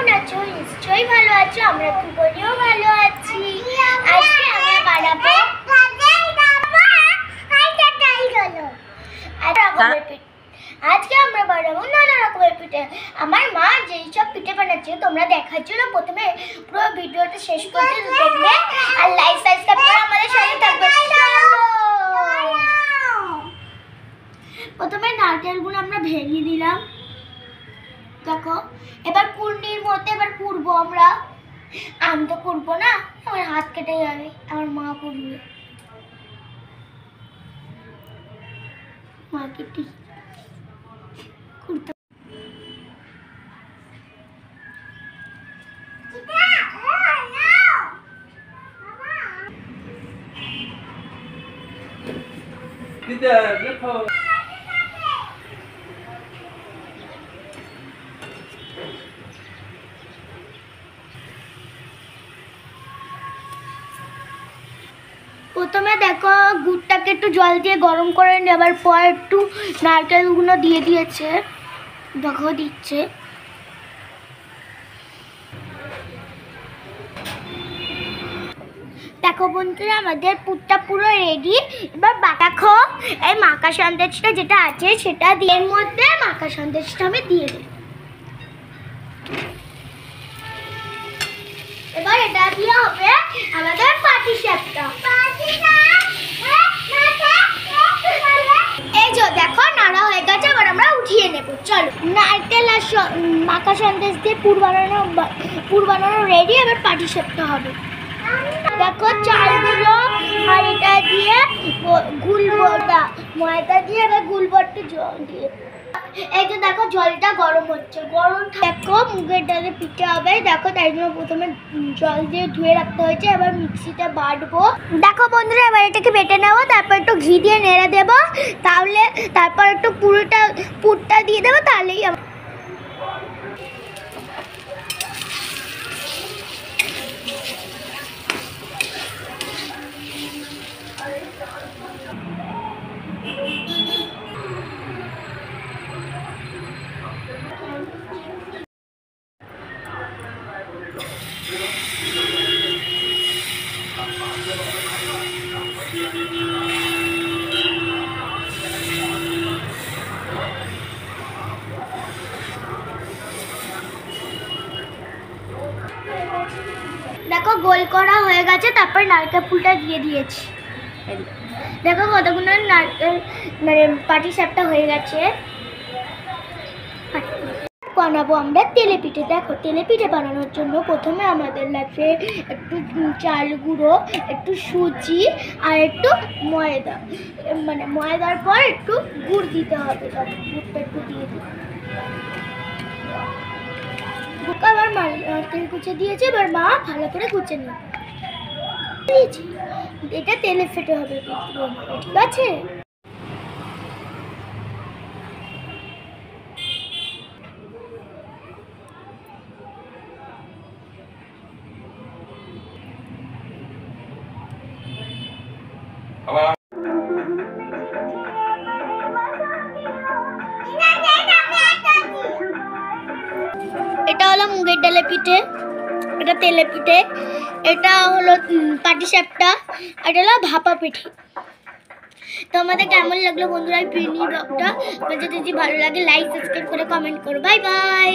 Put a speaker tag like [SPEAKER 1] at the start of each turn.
[SPEAKER 1] কেমন আছো? নিশ্চয়ই ভালো আছো। আমরা দুজনেও ভালো আছি। আজকে আমরা বানাবো আজকে আমরা বানাবো নানা রকমের পিঠে। আমার মা যেই সব পিঠে বানাচ্ছে তোমরা দেখার জন্য প্রথমে পুরো ভিডিওটা শেষ পর্যন্ত দেখবে আর লাইক সাবস্ক্রাইব করে আমাদের সাথে থাকবে। প্রথমে নারকেলগুলো আমরা ভেঙে দিলাম। দেখো এবার কুর্নির মধ্যে এবার কুড়বো আমরা। আমি তো কুড়বো না, আমার হাত কেটে যাবে, আমার মা কুড়বে। মাকে ঠিক কুড়তে প্রথমে দেখো গুড়টাকে একটু জল দিয়ে গরম করে নেবার পর একটু নারকেলগুলো দিয়ে দিয়েছে। দেখো দিচ্ছে। দেখো বন্ধুরা আমাদের পুরটা পুরো রেডি। এবার দেখো এই মাখা সন্দেশটা যেটা আছে সেটা দিয়ে এর মধ্যে মাখা সন্দেশটা আমি দিয়ে দিই। এবার এটা দিয়ে হবে আমাদের পাটিসাপটা। এই যে দেখো নাড়া হয়ে গেছে, এবার আমরা উঠিয়ে নেব। চলো নারকেল আর মাখা সন্দেশ দিয়ে পুর বানানো রেডি। এবার পাটিসাপটা হবে। দেখো চালগুলো আর এটা দিয়ে গুলবটা ময়দা দিয়ে এবার গুলবটা জল দিয়ে এই যে দেখো জলটা গরম হচ্ছে। গরম দেখো মুগের ডালের পিঠে হবে। দেখো তাই জন্য প্রথমে জল দিয়ে ধুয়ে রাখতে হয়েছে। এবার মিক্সিতে বাটবো। দেখো বন্ধুরা এবার এটাকে বেটে নেবো, তারপর একটু ঘি দিয়ে নেড়ে দেবো, তারপর একটু পুরটা দিয়ে দেবো, তাহলেই দেখো গোল করা হয়ে গেছে। তারপর নারকেল ফুলটা দিয়ে দিয়েছি। দেখো কতগুলো নারকেল মানে পাটিসাপটা হয়ে গেছে। বানাবো আমরা তেলে পিঠে। দেখো তেলে পিঠে বানানোর জন্য প্রথমে আমাদের লাগবে একটু চাল গুঁড়ো, একটু সুজি আর একটু ময়দা। মানে ময়দার পর একটু গুড় দিতে হবে। গুড়টা একটু দিয়ে দিই। আবার নারকেল কুচে দিয়েছে। এবার মা ভালো করে কুচে নিয়েছি। এটা তেলে ফেটে হবে, ঠিক আছে? এটা হলো মুগের ডালের পিঠে, এটা তেলে পিঠে, এটা হলো পাটিসাপটা, এটা হলো ভাপা পিঠে। তো আমাদের কেমন লাগলো বন্ধুরা এই পিঠে ব্লগটা? যদি ভালো লাগে লাইক সাবস্ক্রাইব করে কমেন্ট করো। Bye bye.